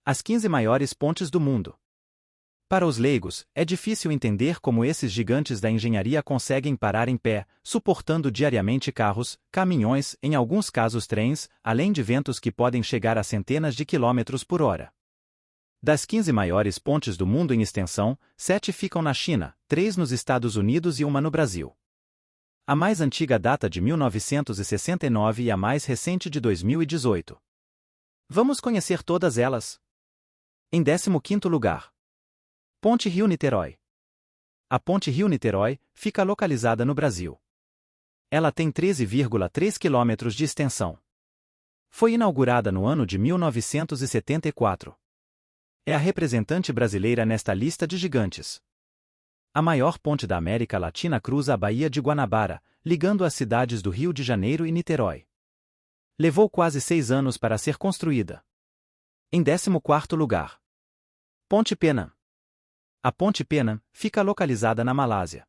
As 15 maiores pontes do mundo. Para os leigos, é difícil entender como esses gigantes da engenharia conseguem parar em pé, suportando diariamente carros, caminhões, em alguns casos trens, além de ventos que podem chegar a centenas de quilômetros por hora. Das 15 maiores pontes do mundo em extensão, 7 ficam na China, 3 nos Estados Unidos e uma no Brasil. A mais antiga data de 1969 e a mais recente de 2018. Vamos conhecer todas elas. Em 15º lugar. Ponte Rio-Niterói. A Ponte Rio-Niterói fica localizada no Brasil. Ela tem 13,3 quilômetros de extensão. Foi inaugurada no ano de 1974. É a representante brasileira nesta lista de gigantes. A maior ponte da América Latina cruza a Baía de Guanabara, ligando as cidades do Rio de Janeiro e Niterói. Levou quase 6 anos para ser construída. Em 14º lugar. Ponte Penang. A Ponte Penang fica localizada na Malásia.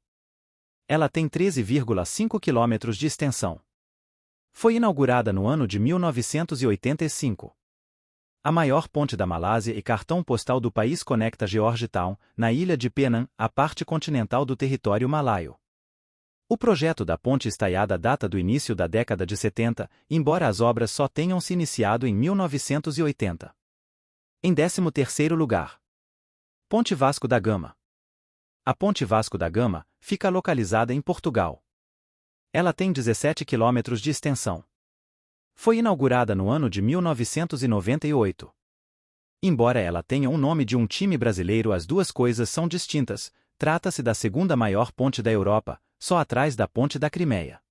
Ela tem 13,5 quilômetros de extensão. Foi inaugurada no ano de 1985. A maior ponte da Malásia e cartão postal do país conecta Georgetown, na ilha de Penang, a parte continental do território malaio. O projeto da ponte estaiada data do início da década de 70, embora as obras só tenham se iniciado em 1980. Em 13º lugar. Ponte Vasco da Gama. A Ponte Vasco da Gama fica localizada em Portugal. Ela tem 17 quilômetros de extensão. Foi inaugurada no ano de 1998. Embora ela tenha o nome de um time brasileiro, as duas coisas são distintas. Trata-se da segunda maior ponte da Europa, só atrás da Ponte da Crimeia.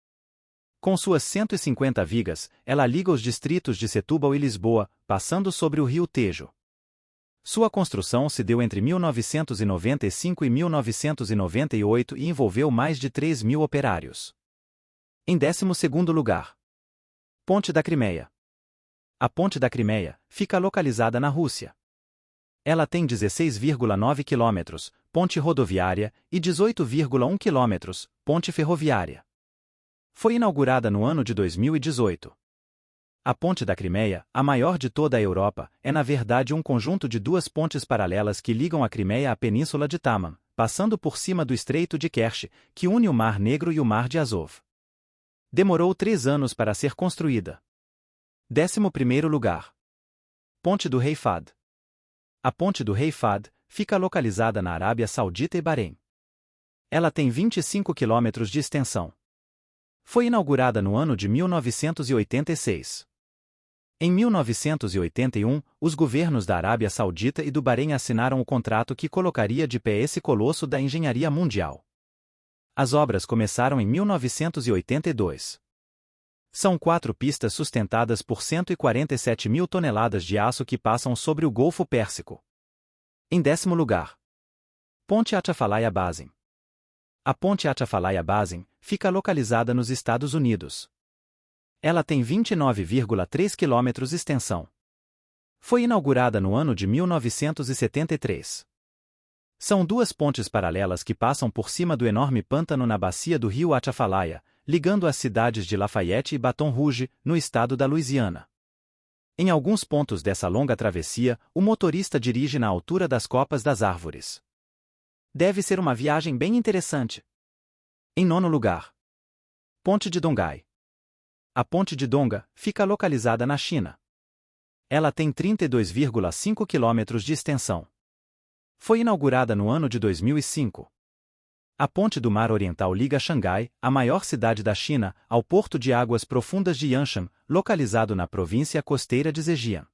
Com suas 150 vigas, ela liga os distritos de Setúbal e Lisboa, passando sobre o rio Tejo. Sua construção se deu entre 1995 e 1998 e envolveu mais de 3.000 operários. Em 12º lugar. Ponte da Crimeia. A Ponte da Crimeia fica localizada na Rússia. Ela tem 16,9 quilômetros, ponte rodoviária, e 18,1 quilômetros, ponte ferroviária. Foi inaugurada no ano de 2018. A Ponte da Crimeia, a maior de toda a Europa, é na verdade um conjunto de duas pontes paralelas que ligam a Crimeia à Península de Taman, passando por cima do Estreito de Kerch, que une o Mar Negro e o Mar de Azov. Demorou 3 anos para ser construída. 11º lugar. Ponte do Rei Fahd. A Ponte do Rei Fahd fica localizada na Arábia Saudita e Bahrein. Ela tem 25 quilômetros de extensão. Foi inaugurada no ano de 1986. Em 1981, os governos da Arábia Saudita e do Bahrein assinaram o contrato que colocaria de pé esse colosso da engenharia mundial. As obras começaram em 1982. São 4 pistas sustentadas por 147.000 toneladas de aço que passam sobre o Golfo Pérsico. Em 10º lugar. Ponte Atchafalaya-Basin. A Ponte Atchafalaya-Basin fica localizada nos Estados Unidos. Ela tem 29,3 quilômetros de extensão. Foi inaugurada no ano de 1973. São 2 pontes paralelas que passam por cima do enorme pântano na bacia do rio Atchafalaya, ligando as cidades de Lafayette e Baton Rouge, no estado da Louisiana. Em alguns pontos dessa longa travessia, o motorista dirige na altura das copas das árvores. Deve ser uma viagem bem interessante. Em 9º lugar. Ponte de Dongai. A Ponte de Donga fica localizada na China. Ela tem 32,5 quilômetros de extensão. Foi inaugurada no ano de 2005. A Ponte do Mar Oriental liga Xangai, a maior cidade da China, ao porto de águas profundas de Yanshan, localizado na província costeira de Zhejiang.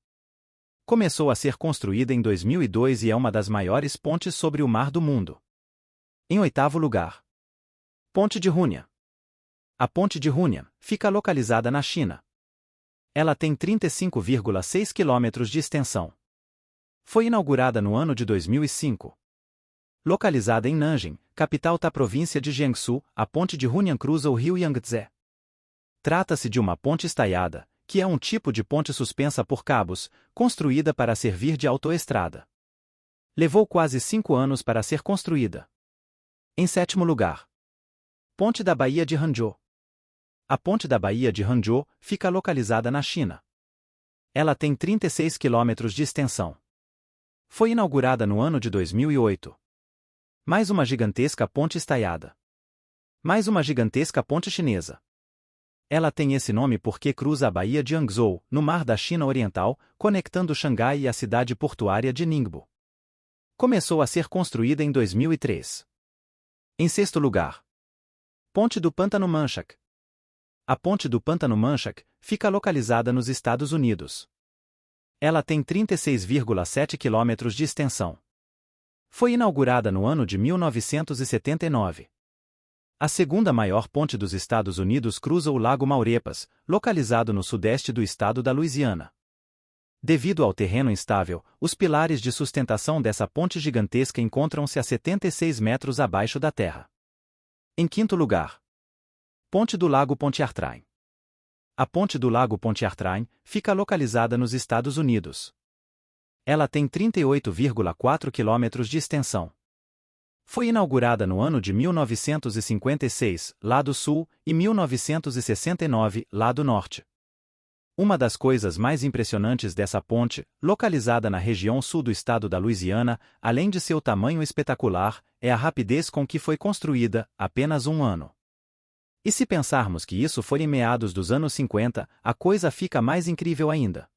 Começou a ser construída em 2002 e é uma das maiores pontes sobre o mar do mundo. Em 8º lugar. Ponte de Hunan. A Ponte de Hunan fica localizada na China. Ela tem 35,6 quilômetros de extensão. Foi inaugurada no ano de 2005. Localizada em Nanjing, capital da província de Jiangsu, a Ponte de Hunan cruza o rio Yangtze. Trata-se de uma ponte estaiada, que é um tipo de ponte suspensa por cabos, construída para servir de autoestrada. Levou quase 5 anos para ser construída. Em 7º lugar. Ponte da Baía de Hangzhou. A Ponte da Baía de Hangzhou fica localizada na China. Ela tem 36 quilômetros de extensão. Foi inaugurada no ano de 2008. Mais uma gigantesca ponte estaiada. Mais uma gigantesca ponte chinesa. Ela tem esse nome porque cruza a Baía de Hangzhou, no Mar da China Oriental, conectando Xangai e a cidade portuária de Ningbo. Começou a ser construída em 2003. Em sexto lugar, Ponte do Pântano Manchac. A Ponte do Pântano Manchac fica localizada nos Estados Unidos. Ela tem 36,7 quilômetros de extensão. Foi inaugurada no ano de 1979. A segunda maior ponte dos Estados Unidos cruza o Lago Maurepas, localizado no sudeste do estado da Louisiana. Devido ao terreno instável, os pilares de sustentação dessa ponte gigantesca encontram-se a 76 metros abaixo da terra. Em quinto lugar, Ponte do Lago Pontchartrain. A Ponte do Lago Pontchartrain fica localizada nos Estados Unidos. Ela tem 38,4 quilômetros de extensão. Foi inaugurada no ano de 1956, lado sul, e 1969, lado norte. Uma das coisas mais impressionantes dessa ponte, localizada na região sul do estado da Louisiana, além de seu tamanho espetacular, é a rapidez com que foi construída, apenas um ano. E se pensarmos que isso foi em meados dos anos 50, a coisa fica mais incrível ainda.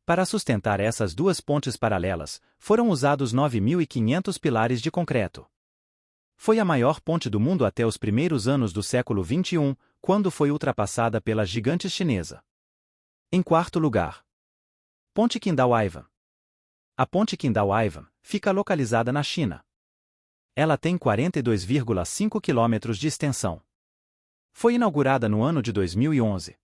Para sustentar essas duas pontes paralelas, foram usados 9.500 pilares de concreto. Foi a maior ponte do mundo até os primeiros anos do século XXI, quando foi ultrapassada pela gigante chinesa. Em quarto lugar, Ponte Qingdao-Yvan. A Ponte Qingdao-Yvan fica localizada na China. Ela tem 42,5 quilômetros de extensão. Foi inaugurada no ano de 2011.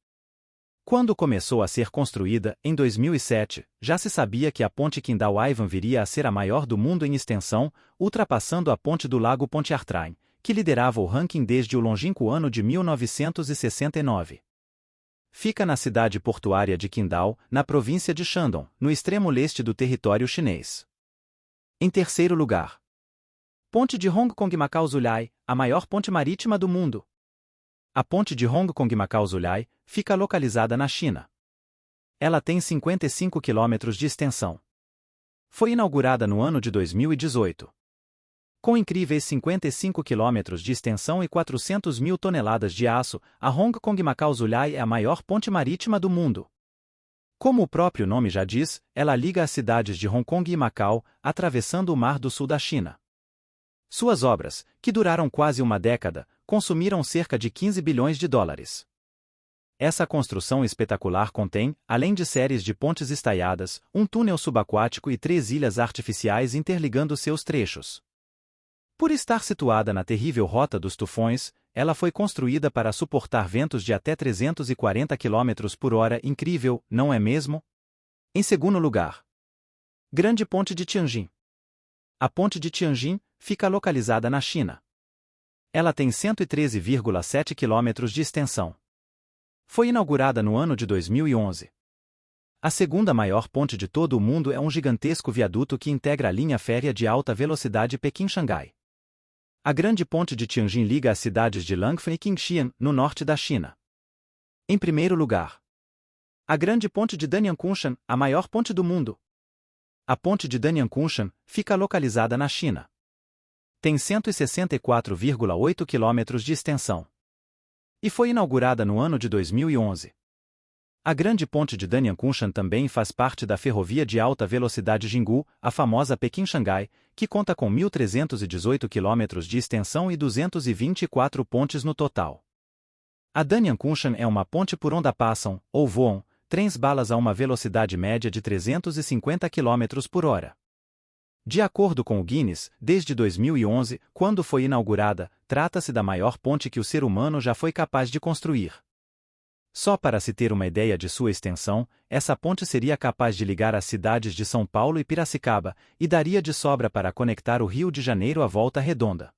Quando começou a ser construída, em 2007, já se sabia que a Ponte Qingdao-Yvan viria a ser a maior do mundo em extensão, ultrapassando a Ponte do Lago Pontchartrain, que liderava o ranking desde o longínquo ano de 1969. Fica na cidade portuária de Qingdao, na província de Shandong, no extremo leste do território chinês. Em terceiro lugar, Ponte de Hong Kong-Macau Zulai, a maior ponte marítima do mundo. A Ponte de Hong Kong-Macau Zulai fica localizada na China. Ela tem 55 quilômetros de extensão. Foi inaugurada no ano de 2018. Com incríveis 55 quilômetros de extensão e 400 mil toneladas de aço, a Hong Kong-Macau Zulai é a maior ponte marítima do mundo. Como o próprio nome já diz, ela liga as cidades de Hong Kong e Macau, atravessando o Mar do Sul da China. Suas obras, que duraram quase uma década, consumiram cerca de 15 bilhões de dólares. Essa construção espetacular contém, além de séries de pontes estaiadas, um túnel subaquático e 3 ilhas artificiais interligando seus trechos. Por estar situada na terrível Rota dos Tufões, ela foi construída para suportar ventos de até 340 km por hora. Incrível, não é mesmo? Em segundo lugar, Grande Ponte de Tianjin. A Ponte de Tianjin fica localizada na China. Ela tem 113,7 km de extensão. Foi inaugurada no ano de 2011. A segunda maior ponte de todo o mundo é um gigantesco viaduto que integra a linha férrea de alta velocidade Pequim-Xangai. A Grande Ponte de Tianjin liga as cidades de Langfang e Qingshan, no norte da China. Em primeiro lugar, a Grande Ponte de Danyang-Kunshan, a maior ponte do mundo. A Ponte de Danyang-Kunshan fica localizada na China. Tem 164,8 km de extensão. E foi inaugurada no ano de 2011. A Grande Ponte de Danyang-Kunshan também faz parte da ferrovia de alta velocidade Jinggu, a famosa Pequim-Xangai, que conta com 1.318 km de extensão e 224 pontes no total. A Danyang-Kunshan é uma ponte por onde passam, ou voam, trens-balas a uma velocidade média de 350 km por hora. De acordo com o Guinness, desde 2011, quando foi inaugurada, trata-se da maior ponte que o ser humano já foi capaz de construir. Só para se ter uma ideia de sua extensão, essa ponte seria capaz de ligar as cidades de São Paulo e Piracicaba, e daria de sobra para conectar o Rio de Janeiro à Volta Redonda.